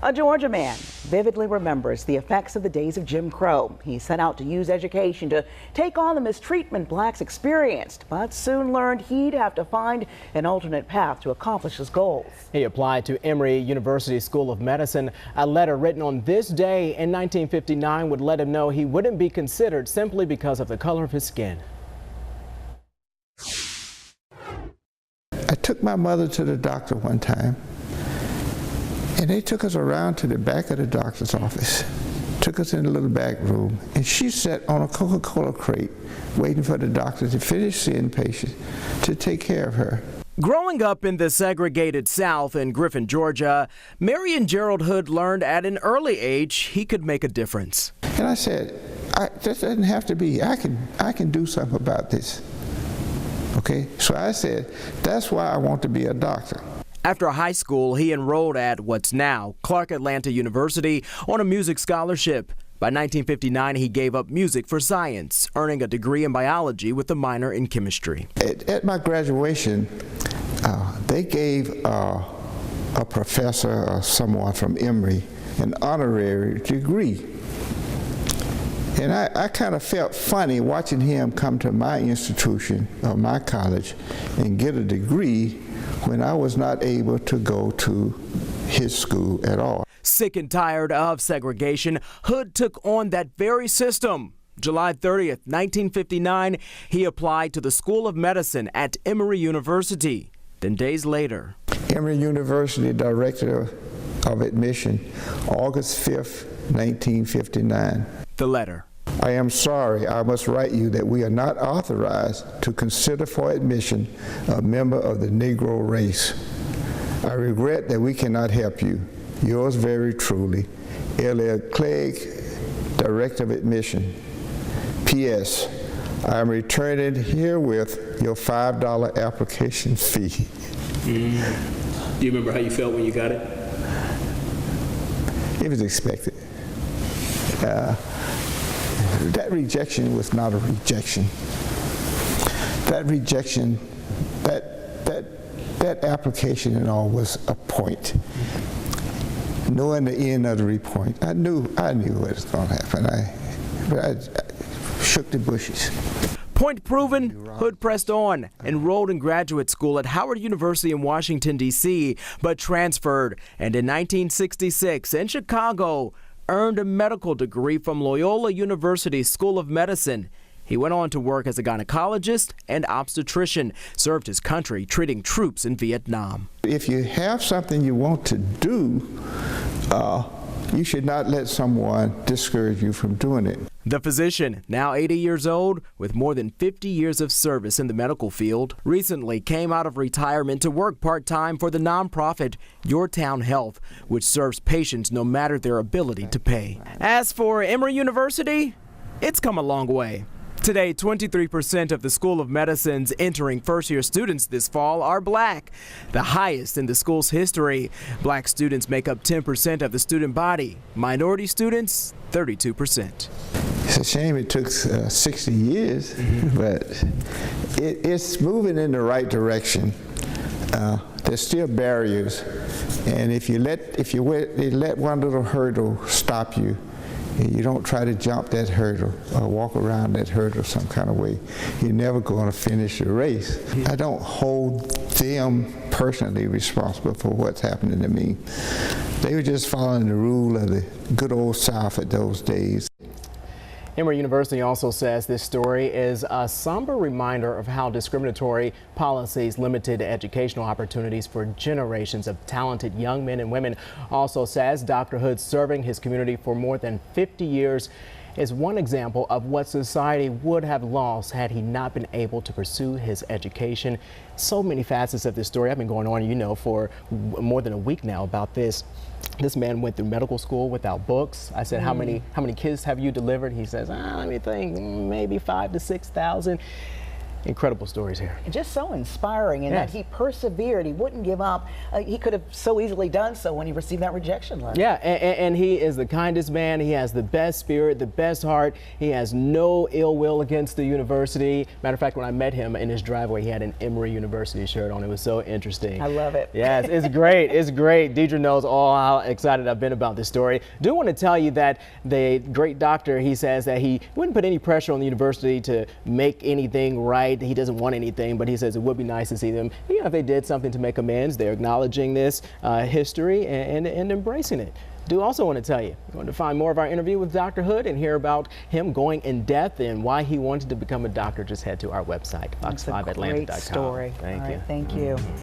A Georgia man vividly remembers the effects of the days of Jim Crow. He set out to use education to take on the mistreatment blacks experienced, but soon learned he'd have to find an alternate path to accomplish his goals. He applied to Emory University School of Medicine. A letter written on this day in 1959 would let him know he wouldn't be considered simply because of the color of his skin. I took my mother to the doctor one time, and they took us around to the back of the doctor's office, took us in a little back room, and she sat on a Coca-Cola crate waiting for the doctor to finish seeing patients to take care of her. Growing up in the segregated South in Griffin, Georgia, Marion Gerald Hood learned at an early age he could make a difference. And I said, this doesn't have to be, I can do something about this. Okay, so I said, that's why I want to be a doctor. After high school, he enrolled at what's now Clark Atlanta University on a music scholarship. By 1959, he gave up music for science, earning a degree in biology with a minor in chemistry. At my graduation, they gave a professor or someone from Emory an honorary degree. And I kind of felt funny watching him come to my institution or my college and get a degree when I was not able to go to his school at all. Sick and tired of segregation, Hood took on that very system. July 30th, 1959, he applied to the School of Medicine at Emory University. Then days later, Emory University Director of Admission, August 5th, 1959. The letter. I am sorry, I must write you that we are not authorized to consider for admission a member of the Negro race. I regret that we cannot help you. Yours very truly, L.L. Clegg, Director of Admission. P.S. I am returning herewith your $5 application fee. Do you remember how you felt when you got it? It was expected. That rejection was not a rejection. That rejection, that application and all was a point. Knowing the end of the report, I knew what was going to happen. I shook the bushes. Point proven, Hood pressed on, enrolled in graduate school at Howard University in Washington, D.C., but transferred, and in 1966 in Chicago, earned a medical degree from Loyola University School of Medicine. He went on to work as a gynecologist and obstetrician, served his country treating troops in Vietnam. If you have something you want to do, you should not let someone discourage you from doing it. The physician, now 80 years old, with more than 50 years of service in the medical field, recently came out of retirement to work part-time for the nonprofit Your Town Health, which serves patients no matter their ability to pay. As for Emory University, it's come a long way. Today, 23% of the School of Medicine's entering first-year students this fall are black, the highest in the school's history. Black students make up 10% of the student body, minority students 32%. It's a shame it took 60 years, but it's moving in the right direction. There's still barriers, and if you let one little hurdle stop you, you don't try to jump that hurdle or walk around that hurdle some kind of way, you're never going to finish the race. I don't hold them personally responsible for what's happening to me. They were just following the rule of the good old South at those days. Emory University also says this story is a somber reminder of how discriminatory policies limited educational opportunities for generations of talented young men and women. Also says Dr. Hood serving his community for more than 50 years is one example of what society would have lost had he not been able to pursue his education. So many facets of this story. I've been going on, for more than a week now about this. This man went through medical school without books. I said, how many kids have you delivered? He says, let me think, maybe 5,000 to 6,000. Incredible stories here. Just so inspiring, and Yes. that he persevered. He wouldn't give up. He could have so easily done so when he received that rejection letter. Yeah, and he is the kindest man. He has the best spirit, the best heart. He has no ill will against the university. Matter of fact, when I met him in his driveway, he had an Emory University shirt on. It was so interesting. I love it. Yes, it's great. It's great. Deidre knows all how excited I've been about this story. Do want to tell you that the great doctor, he says that he wouldn't put any pressure on the university to make anything right. He doesn't want anything, but he says it would be nice to see them, you know, if they did something to make amends. They're acknowledging this history and embracing it. Do also want to tell you, if you want to find more of our interview with Dr. Hood and hear about him going in depth and why he wanted to become a doctor, just head to our website, fox5atlanta.com. Great story. Thank you. Thank you.